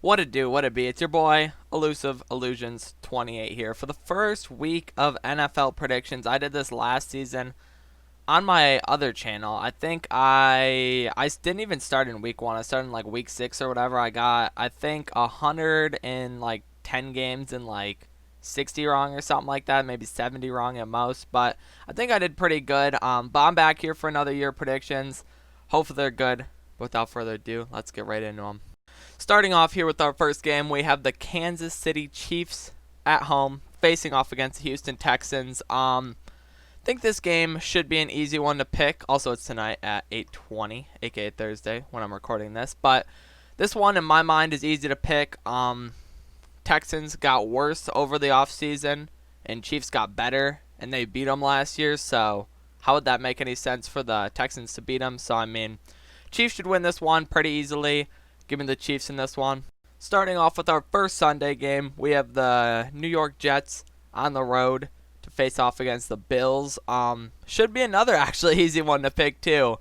What it do, what it be? It's your boy, Elusive Illusions 28 here. For the first week of NFL predictions, I did this last season on my other channel. I think I didn't even start in week 1. I started in like week 6 or whatever. I got, I think, 100 in like 10 games and like 60 wrong or something like that. Maybe 70 wrong at most. But I think I did pretty good. But I'm back here for another year of predictions. Hopefully they're good. But without further ado, let's get right into them. Starting off here with our first game, we have the Kansas City Chiefs at home facing off against the Houston Texans. I think this game should be an easy one to pick. Also, it's tonight at 8:20, aka Thursday, when I'm recording this. But this one, in my mind, is easy to pick. Texans got worse over the offseason, and Chiefs got better, and they beat them last year. So how would that make any sense for the Texans to beat them? So, I mean, Chiefs should win this one pretty easily. Give me the Chiefs in this one. Starting off with our first Sunday game, we have the New York Jets on the road to face off against the Bills. Should be another actually easy one to pick too.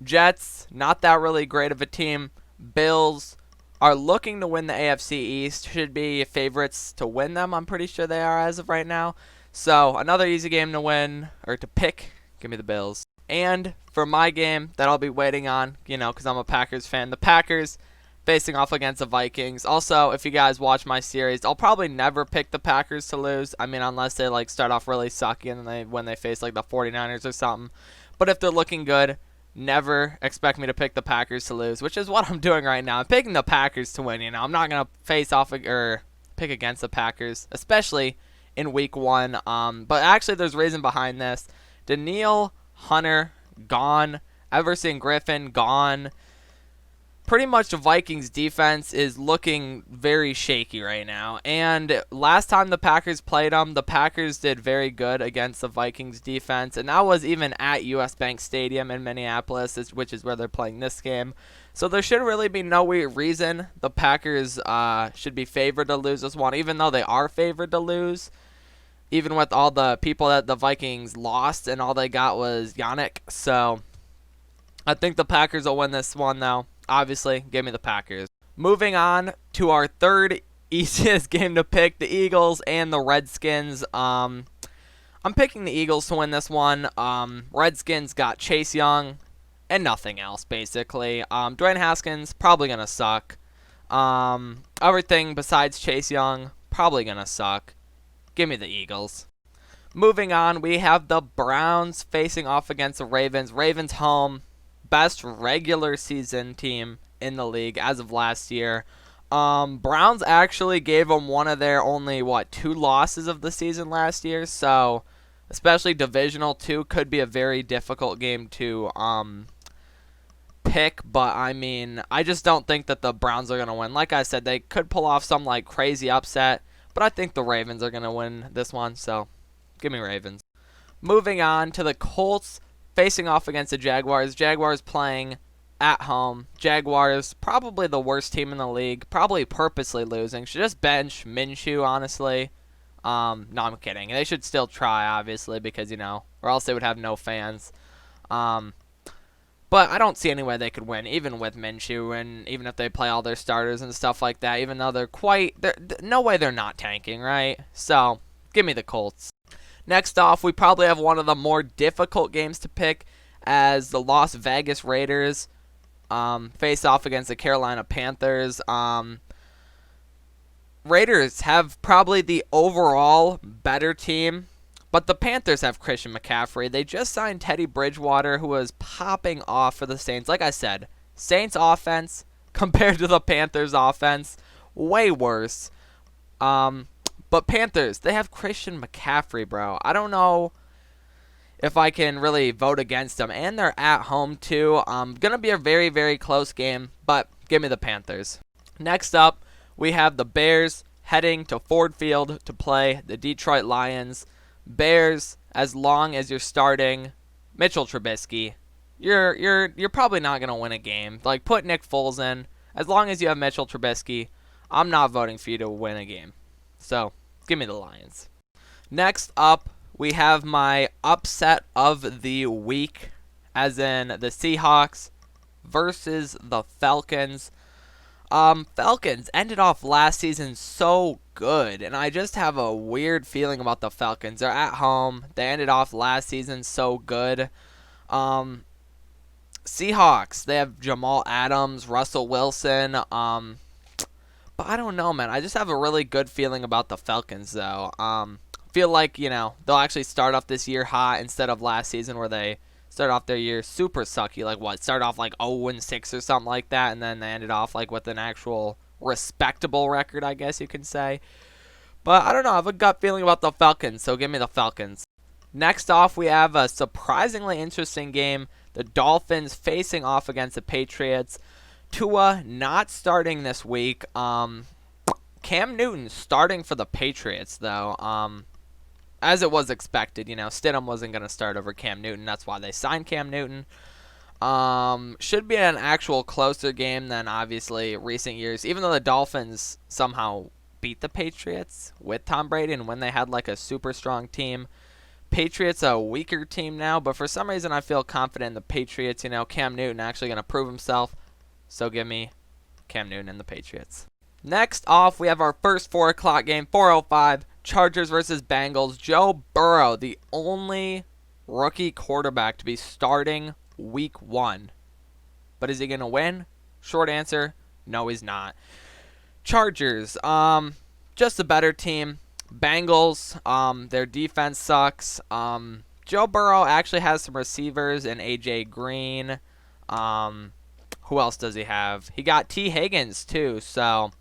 Jets, not that really great of a team. Bills are looking to win the AFC East. Should be favorites to win them. I'm pretty sure they are as of right now. So another easy game to win or to pick. Give me the Bills. And for my game that I'll be waiting on, because I'm a Packers fan, the Packers facing off against the Vikings. Also, if you guys watch my series, I'll probably never pick the Packers to lose. I mean, unless they start off really sucky and then when they face the 49ers or something. But if they're looking good, never expect me to pick the Packers to lose, which is what I'm doing right now. I'm picking the Packers to win. I'm not gonna face off or pick against the Packers, especially in week 1. But actually, there's reason behind this. Danielle Hunter gone. Everson Griffin gone. Pretty much the Vikings defense is looking very shaky right now. And last time the Packers played them, the Packers did very good against the Vikings defense. And that was even at US Bank Stadium in Minneapolis, which is where they're playing this game. So there should really be no reason the Packers should be favored to lose this one, even though they are favored to lose. Even with all the people that the Vikings lost and all they got was Yannick. So I think the Packers will win this one though. Obviously, give me the Packers. Moving on to our third easiest game to pick, the Eagles and the Redskins. I'm picking the Eagles to win this one. Redskins got Chase Young and nothing else, basically. Dwayne Haskins, probably going to suck. Everything besides Chase Young, probably going to suck. Give me the Eagles. Moving on, we have the Browns facing off against the Ravens. Ravens home. Best regular season team in the league as of last year. Browns actually gave them one of their only, 2 losses of the season last year. So, especially Divisional 2 could be a very difficult game to pick. But, I mean, I just don't think that the Browns are going to win. Like I said, they could pull off some, crazy upset. But I think the Ravens are going to win this one. So, give me Ravens. Moving on to the Colts facing off against the Jaguars. Jaguars playing at home. Jaguars, probably the worst team in the league. Probably purposely losing. Should just bench Minshew, honestly. No, I'm kidding. They should still try, obviously, because, or else they would have no fans. But I don't see any way they could win, even with Minshew, and even if they play all their starters and stuff like that, even though they're no way they're not tanking, right? So, give me the Colts. Next off, we probably have one of the more difficult games to pick as the Las Vegas Raiders face off against the Carolina Panthers. Raiders have probably the overall better team, but the Panthers have Christian McCaffrey. They just signed Teddy Bridgewater, who was popping off for the Saints. Like I said, Saints offense compared to the Panthers offense, way worse. But Panthers, they have Christian McCaffrey, bro. I don't know if I can really vote against them. And they're at home, too. Going to be a very, very close game, but give me the Panthers. Next up, we have the Bears heading to Ford Field to play the Detroit Lions. Bears, as long as you're starting Mitchell Trubisky, you're probably not going to win a game. Put Nick Foles in. As long as you have Mitchell Trubisky, I'm not voting for you to win a game. So, give me the Lions. Next up, we have my upset of the week, as in the Seahawks versus the Falcons. Falcons ended off last season so good, and I just have a weird feeling about the Falcons. They're at home. They ended off last season so good. Um, Seahawks, they have Jamal Adams, Russell Wilson. But I don't know, man. I just have a really good feeling about the Falcons, though. Feel like, they'll actually start off this year hot instead of last season where they started off their year super sucky. Like, what? Started off like 0-6 or something like that, and then they ended off like with an actual respectable record, I guess you can say. But I don't know. I have a gut feeling about the Falcons, so give me the Falcons. Next off, we have a surprisingly interesting game. The Dolphins facing off against the Patriots. Tua not starting this week. Cam Newton starting for the Patriots, though. As it was expected, Stidham wasn't going to start over Cam Newton. That's why they signed Cam Newton. Should be an actual closer game than, obviously, recent years. Even though the Dolphins somehow beat the Patriots with Tom Brady and when they had, like, a super strong team. Patriots a weaker team now, but for some reason I feel confident in the Patriots. Cam Newton actually going to prove himself. So give me Cam Newton and the Patriots. Next off, we have our first 4 o'clock game, 4:05, Chargers versus Bengals. Joe Burrow, the only rookie quarterback to be starting week 1. But is he going to win? Short answer, no he's not. Chargers, just a better team. Bengals, their defense sucks. Joe Burrow actually has some receivers in A.J. Green. Who else does he have? He got T. Higgins, too, so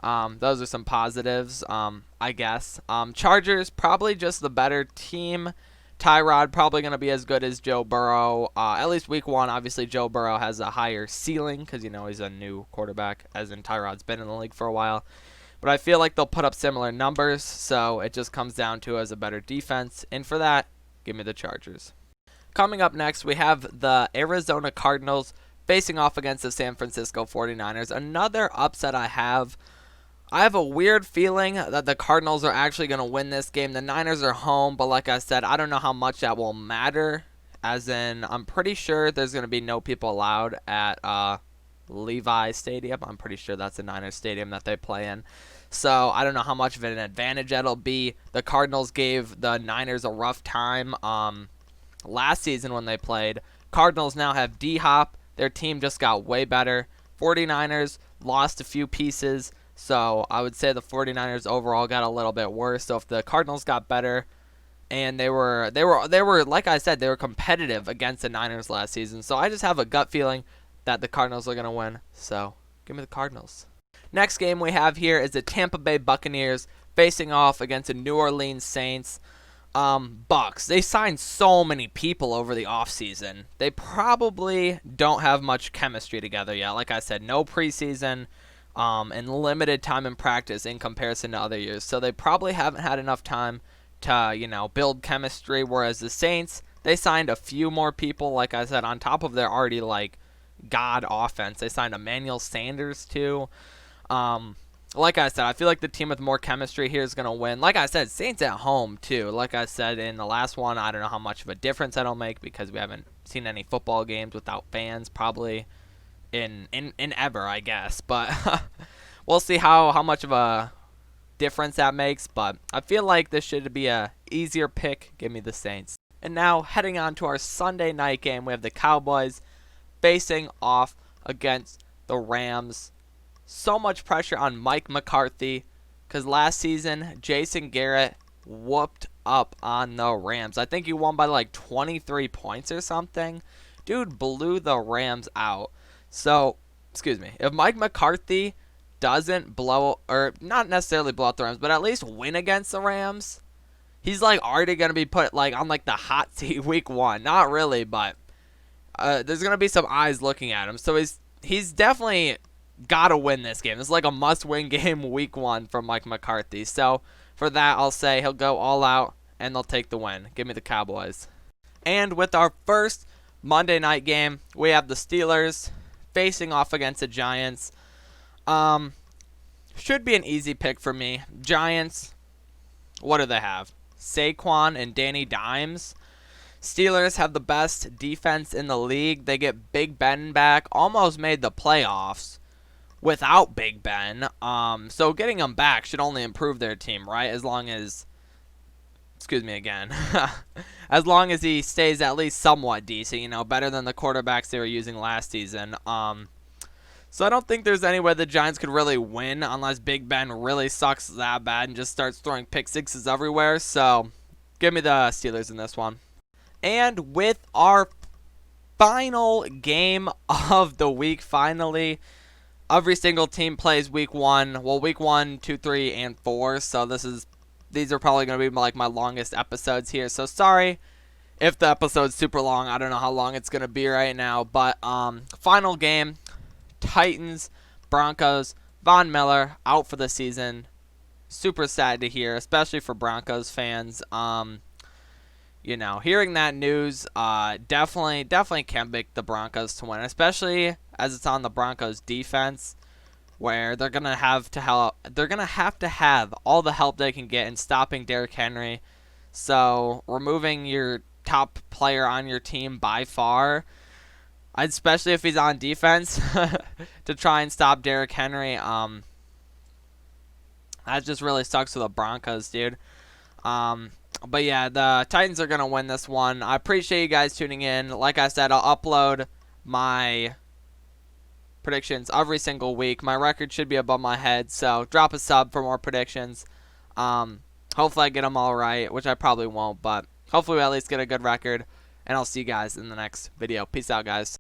those are some positives, I guess. Chargers, probably just the better team. Tyrod probably going to be as good as Joe Burrow. At least week 1, obviously Joe Burrow has a higher ceiling because, he's a new quarterback, as in Tyrod's been in the league for a while. But I feel like they'll put up similar numbers, so it just comes down to as a better defense. And for that, give me the Chargers. Coming up next, we have the Arizona Cardinals facing off against the San Francisco 49ers. Another upset I have a weird feeling that the Cardinals are actually going to win this game. The Niners are home, but like I said, I don't know how much that will matter. As in, I'm pretty sure there's going to be no people allowed at Levi Stadium. I'm pretty sure that's the Niners stadium that they play in. So I don't know how much of an advantage that'll be. The Cardinals gave the Niners a rough time last season when they played. Cardinals now have D-Hop. Their team just got way better. 49ers lost a few pieces. So I would say the 49ers overall got a little bit worse. So if the Cardinals got better, and they were like I said, they were competitive against the Niners last season. So I just have a gut feeling that the Cardinals are going to win. So give me the Cardinals. Next game we have here is the Tampa Bay Buccaneers facing off against the New Orleans Saints. Bucs. They signed so many people over the offseason. They probably don't have much chemistry together yet. Like I said, no preseason. And limited time in practice in comparison to other years. So they probably haven't had enough time to, build chemistry. Whereas the Saints, they signed a few more people, like I said, on top of their already, god offense. They signed Emmanuel Sanders, too. Like I said, I feel like the team with more chemistry here is going to win. Like I said, Saints at home, too. Like I said in the last one, I don't know how much of a difference that'll make because we haven't seen any football games without fans, probably. In ever, I guess, but we'll see how much of a difference that makes. But I feel like this should be a easier pick. Give me the Saints. And now heading on to our Sunday night game, we have the Cowboys facing off against the Rams. So much pressure on Mike McCarthy because last season Jason Garrett whooped up on the Rams. I think he won by 23 points or something. Dude blew the Rams out. So, if Mike McCarthy doesn't blow, or not necessarily blow out the Rams, but at least win against the Rams, he's already going to be put on the hot seat week 1. Not really, but there's going to be some eyes looking at him. So he's definitely got to win this game. This is a must-win game week 1 for Mike McCarthy. So for that, I'll say he'll go all out and they'll take the win. Give me the Cowboys. And with our first Monday night game, we have the Steelers facing off against the Giants. Should be an easy pick for me. Giants, what do they have? Saquon and Danny Dimes. Steelers have the best defense in the league. They get Big Ben back. Almost made the playoffs. without Big Ben. So getting him back should only improve their team, right? As long as, excuse me again, as long as he stays at least somewhat decent, you know, better than the quarterbacks they were using last season. So I don't think there's any way the Giants could really win unless Big Ben really sucks that bad and just starts throwing pick sixes everywhere. So give me the Steelers in this one. And with our final game of the week, finally, every single team plays week 1. Well, week 1, 2, 3, and 4. So these are probably going to be like my longest episodes here. So sorry if the episode's super long. I don't know how long it's going to be right now. But final game, Titans, Broncos. Von Miller out for the season. Super sad to hear, especially for Broncos fans. You know, hearing that news, definitely can make the Broncos to win, especially as it's on the Broncos defense, where they're gonna have to have all the help they can get in stopping Derrick Henry. So removing your top player on your team by far, especially if he's on defense, to try and stop Derrick Henry, that just really sucks for the Broncos, dude. But yeah, the Titans are going to win this one. I appreciate you guys tuning in. Like I said, I'll upload my predictions every single week. My record should be above my head, so drop a sub for more predictions. Hopefully I get them all right, which I probably won't, but hopefully we at least get a good record. And I'll see you guys in the next video. Peace out, guys.